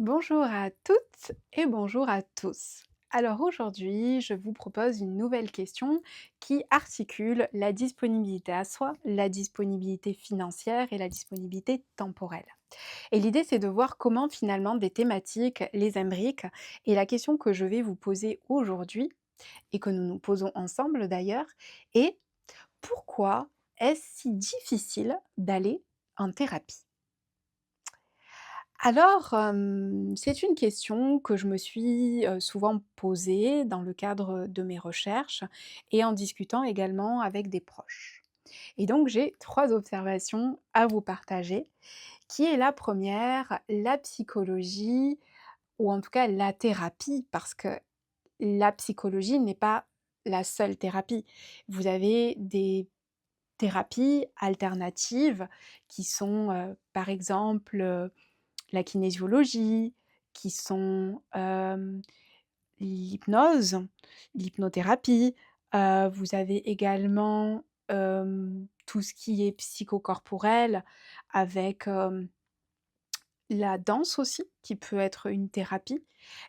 Bonjour à toutes et bonjour à tous. Alors aujourd'hui, je vous propose une nouvelle question qui articule la disponibilité à soi, la disponibilité financière et la disponibilité temporelle. Et l'idée, c'est de voir comment finalement des thématiques les imbriquent. Et la question que je vais vous poser aujourd'hui, et que nous nous posons ensemble d'ailleurs, est pourquoi est-ce si difficile d'aller en thérapie? Alors, c'est une question que je me suis, souvent posée dans le cadre de mes recherches et en discutant également avec des proches. Et donc j'ai 3 observations à vous partager, qui est la première, la psychologie ou en tout cas la thérapie, parce que la psychologie n'est pas la seule thérapie. Vous avez des thérapies alternatives qui sont, par exemple, la kinésiologie, qui sont, l'hypnose, l'hypnothérapie. Vous avez également, tout ce qui est psychocorporel avec, la danse aussi, qui peut être une thérapie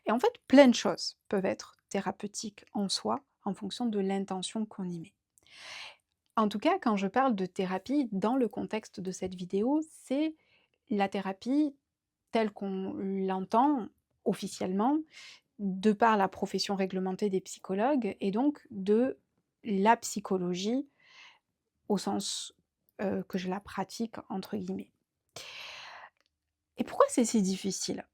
et en fait, plein de choses peuvent être thérapeutiques en soi, en fonction de l'intention qu'on y met. En tout cas, quand je parle de thérapie dans le contexte de cette vidéo, c'est la thérapie telle qu'on l'entend officiellement, de par la profession réglementée des psychologues et donc de la psychologie au sens, que je la «pratique» entre guillemets. Et pourquoi c'est si difficile?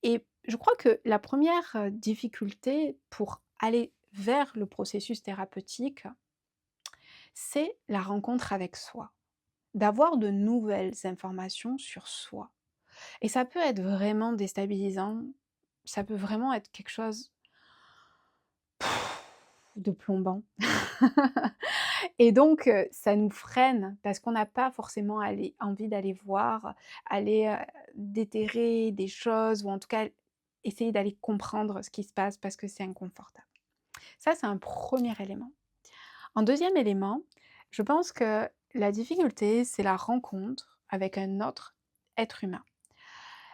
Et je crois que la première difficulté pour aller vers le processus thérapeutique, c'est la rencontre avec soi. D'avoir de nouvelles informations sur soi. Et ça peut être vraiment déstabilisant, ça peut vraiment être quelque chose de plombant. Et donc ça nous freine parce qu'on n'a pas forcément envie d'aller voir, aller, déterrer des choses ou en tout cas essayer d'aller comprendre ce qui se passe parce que c'est inconfortable. Ça, c'est un premier élément. En deuxième élément, je pense que la difficulté, c'est la rencontre avec un autre être humain.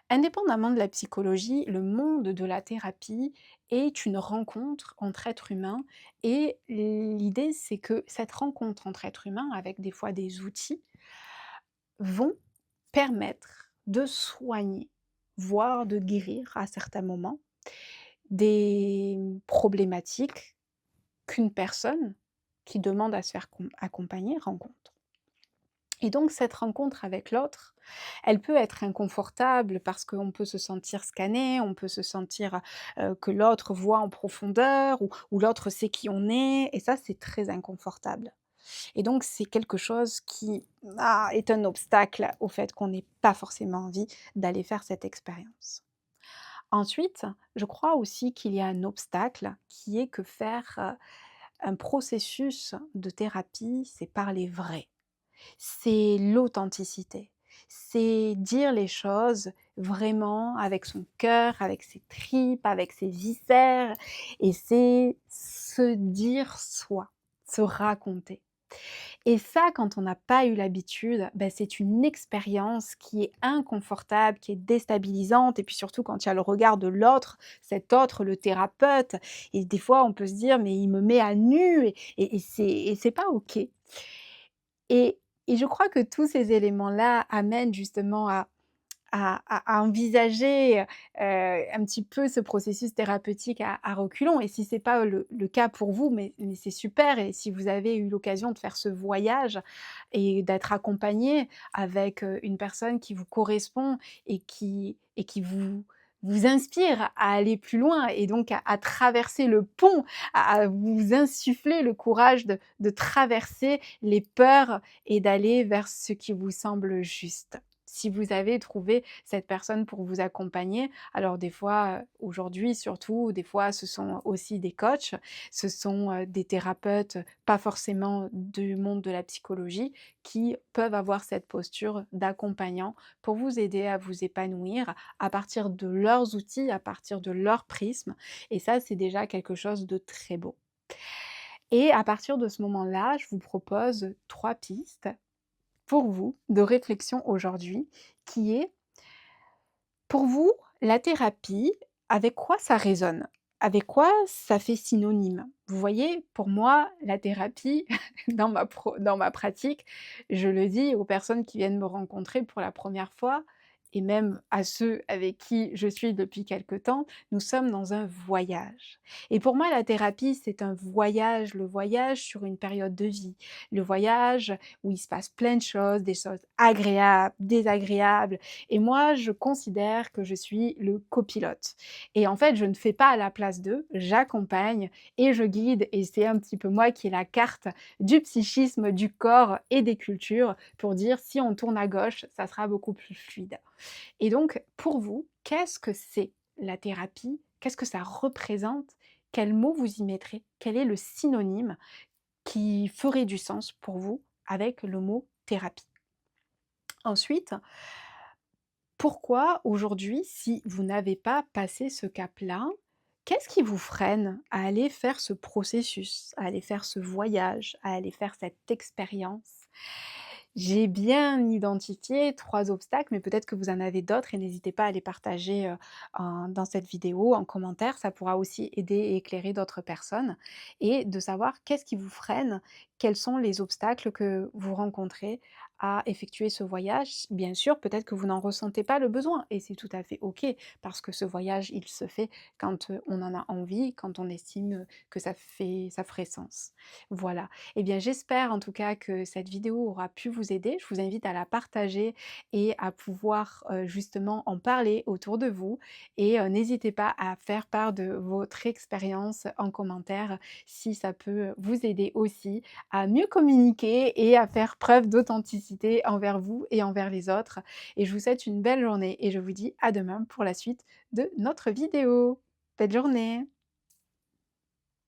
Indépendamment de la psychologie, le monde de la thérapie est une rencontre entre êtres humains et l'idée, c'est que cette rencontre entre êtres humains, avec des fois des outils, vont permettre de soigner, voire de guérir à certains moments, des problématiques qu'une personne qui demande à se faire accompagner rencontre. Et donc cette rencontre avec l'autre, elle peut être inconfortable parce qu'on peut se sentir scanné, on peut se sentir, que l'autre voit en profondeur ou l'autre sait qui on est et ça, c'est très inconfortable. Et donc c'est quelque chose qui, est un obstacle au fait qu'on n'ait pas forcément envie d'aller faire cette expérience. Ensuite, je crois aussi qu'il y a un obstacle qui est que faire, un processus de thérapie, c'est parler vrai. C'est l'authenticité. C'est dire les choses vraiment avec son cœur, avec ses tripes, avec ses viscères et c'est se dire soi, se raconter. Et ça, quand on n'a pas eu l'habitude, c'est une expérience qui est inconfortable, qui est déstabilisante et puis surtout quand il y a le regard de l'autre, cet autre, le thérapeute et des fois on peut se dire: «Mais il me met à nu» et c'est pas OK. Et et je crois que tous ces éléments-là amènent justement à envisager, un petit peu ce processus thérapeutique à reculons et si c'est pas le cas pour vous, mais c'est super et si vous avez eu l'occasion de faire ce voyage et d'être accompagné avec, une personne qui vous correspond et qui vous inspire à aller plus loin et donc à traverser le pont, à vous insuffler le courage de traverser les peurs et d'aller vers ce qui vous semble juste. Si vous avez trouvé cette personne pour vous accompagner, alors des fois, aujourd'hui surtout, des fois ce sont aussi des coachs, ce sont, des thérapeutes, pas forcément du monde de la psychologie, qui peuvent avoir cette posture d'accompagnant pour vous aider à vous épanouir à partir de leurs outils, à partir de leur prisme et ça, c'est déjà quelque chose de très beau. Et à partir de ce moment-là, je vous propose 3 pistes pour vous de réflexion aujourd'hui, qui est Pour vous, la thérapie, avec quoi ça résonne? Avec quoi ça fait synonyme? Vous voyez, pour moi, la thérapie, dans ma pratique, je le dis aux personnes qui viennent me rencontrer pour la première fois et même à ceux avec qui je suis depuis quelque temps, nous sommes dans un voyage. Et pour moi, la thérapie, c'est un voyage, le voyage sur une période de vie, le voyage où il se passe plein de choses, des choses agréables, désagréables, et moi, je considère que je suis le copilote. Et en fait, je ne fais pas à la place d'eux, j'accompagne et je guide. Et c'est un petit peu moi qui ai la carte du psychisme, du corps et des cultures pour dire si on tourne à gauche, ça sera beaucoup plus fluide. Et donc, pour vous, qu'est-ce que c'est la thérapie? Qu'est-ce que ça représente? Quel mot vous y mettrez? Quel est le synonyme qui ferait du sens pour vous avec le mot thérapie? Ensuite, pourquoi aujourd'hui, si vous n'avez pas passé ce cap-là, qu'est-ce qui vous freine à aller faire ce processus, à aller faire ce voyage, à aller faire cette expérience? J'ai bien identifié 3 obstacles, mais peut-être que vous en avez d'autres et n'hésitez pas à les partager, dans cette vidéo, en commentaire. Ça pourra aussi aider et éclairer d'autres personnes et de savoir qu'est-ce qui vous freine, quels sont les obstacles que vous rencontrez à effectuer ce voyage. Bien sûr, peut-être que vous n'en ressentez pas le besoin et c'est tout à fait OK parce que ce voyage, il se fait quand, on en a envie, quand on estime, que ça ferait sens. Voilà. Eh bien, j'espère en tout cas que cette vidéo aura pu vous aider. Je vous invite à la partager et à pouvoir, justement en parler autour de vous et n'hésitez pas à faire part de votre expérience en commentaire si ça peut vous aider aussi à mieux communiquer et à faire preuve d'authenticité envers vous et envers les autres. Et je vous souhaite une belle journée et je vous dis à demain pour la suite de notre vidéo. Belle journée!